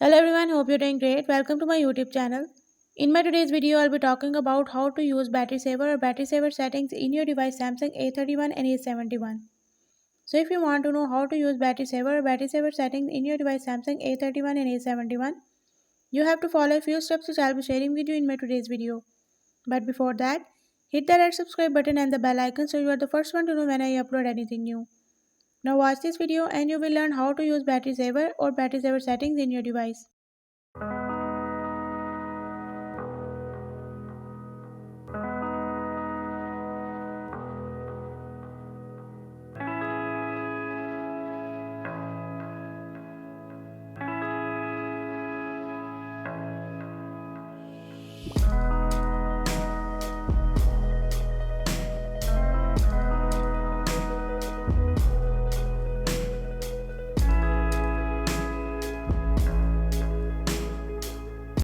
Hello everyone, hope you're doing great. Welcome to my YouTube channel. In my today's video, I'll be talking about how to use battery saver or battery saver settings in your device Samsung A31 and A71. So if you want to know how to use battery saver or battery saver settings in your device Samsung A31 and A71, you have to follow a few steps which I'll be sharing with you in my today's video. But before that, hit the red subscribe button and the bell icon so you are the first one to know when I upload anything new. Now watch this video and you will learn how to use battery saver or battery saver settings in your device.